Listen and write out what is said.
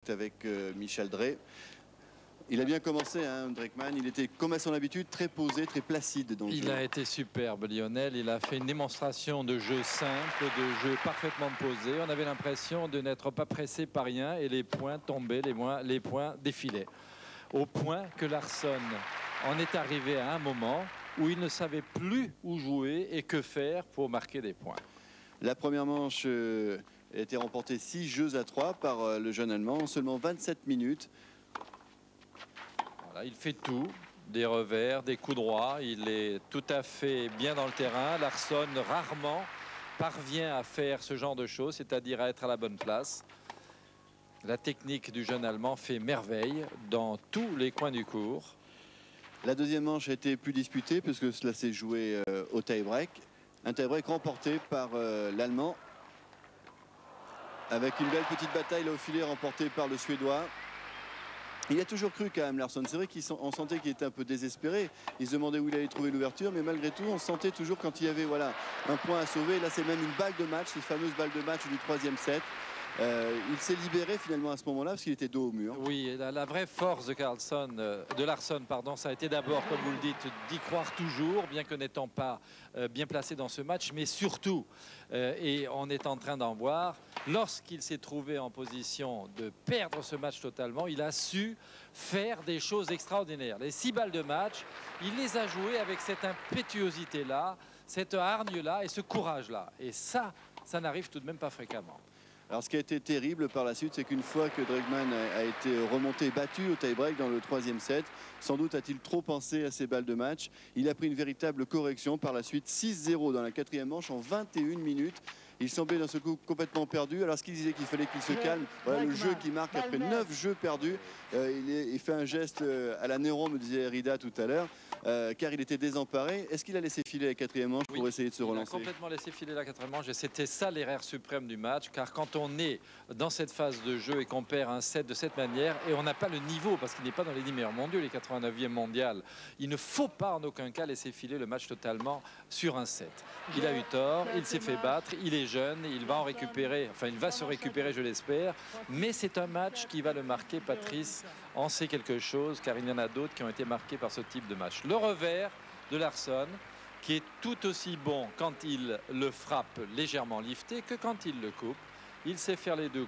direct avec Michel Drey. Il a bien commencé, hein, Dreekmann. Il était, comme à son habitude, très posé, très placide dans le jeu. Il a été superbe, Lionel. Il a fait une démonstration de jeu simple, de jeu parfaitement posé. On avait l'impression de n'être pas pressé par rien et les points tombaient, les points défilaient. Au point que Larsson en est arrivé à un moment où il ne savait plus où jouer et que faire pour marquer des points. La première manche a été remportée 6-3 par le jeune Allemand en seulement 27 minutes. Voilà, il fait tout, des revers, des coups droits. Il est tout à fait bien dans le terrain. Larsson rarement parvient à faire ce genre de choses, c'est-à-dire à être à la bonne place. La technique du jeune Allemand fait merveille dans tous les coins du court. La deuxième manche a été plus disputée puisque cela s'est joué au tie-break. Un tie-break remporté par l'Allemand avec une belle petite bataille là au filet remportée par le Suédois. Il a toujours cru quand même, Larsson. C'est vrai qu'on sentait qu'il était un peu désespéré. Il se demandait où il allait trouver l'ouverture, mais malgré tout, on sentait toujours quand il y avait voilà, un point à sauver. Là, c'est même une balle de match, cette fameuse balle de match du troisième set. Il s'est libéré finalement à ce moment-là parce qu'il était dos au mur. Oui, la vraie force de Larsson, pardon, ça a été d'abord, comme vous le dites, d'y croire toujours, bien que n'étant pas bien placé dans ce match, mais surtout, et on est en train d'en voir, lorsqu'il s'est trouvé en position de perdre ce match totalement, il a su faire des choses extraordinaires. Les 6 balles de match, il les a jouées avec cette impétuosité-là, cette hargne-là et ce courage-là. Et ça n'arrive tout de même pas fréquemment. Alors ce qui a été terrible par la suite, c'est qu'une fois que Dreekmann a été remonté et battu au tie-break dans le troisième set, sans doute a-t-il trop pensé à ses balles de match. Il a pris une véritable correction par la suite, 6-0 dans la quatrième manche en 21 minutes. Il semblait d'un seul coup complètement perdu. Alors ce qu'il disait qu'il fallait qu'il se calme. Voilà le jeu qui marque après 9 jeux perdus. Il fait un geste à la Néron, me disait Rida tout à l'heure, car il était désemparé. Est-ce qu'il a laissé filer la quatrième manche pour essayer de se relancer? Il a complètement laissé filer la quatrième manche et c'était ça l'erreur suprême du match, car quand on est dans cette phase de jeu et qu'on perd un set de cette manière et on n'a pas le niveau parce qu'il n'est pas dans les 10 meilleurs mondiaux, les 89e mondial, il ne faut pas en aucun cas laisser filer le match totalement sur un set. Il a eu tort, il s'est fait battre, il est jeune, il va en récupérer, enfin il va se récupérer, je l'espère, mais c'est un match qui va le marquer. Patrice en sait quelque chose, car il y en a d'autres qui ont été marqués par ce type de match. Le revers de Larsson, qui est tout aussi bon quand il le frappe légèrement lifté que quand il le coupe. Il sait faire les deux.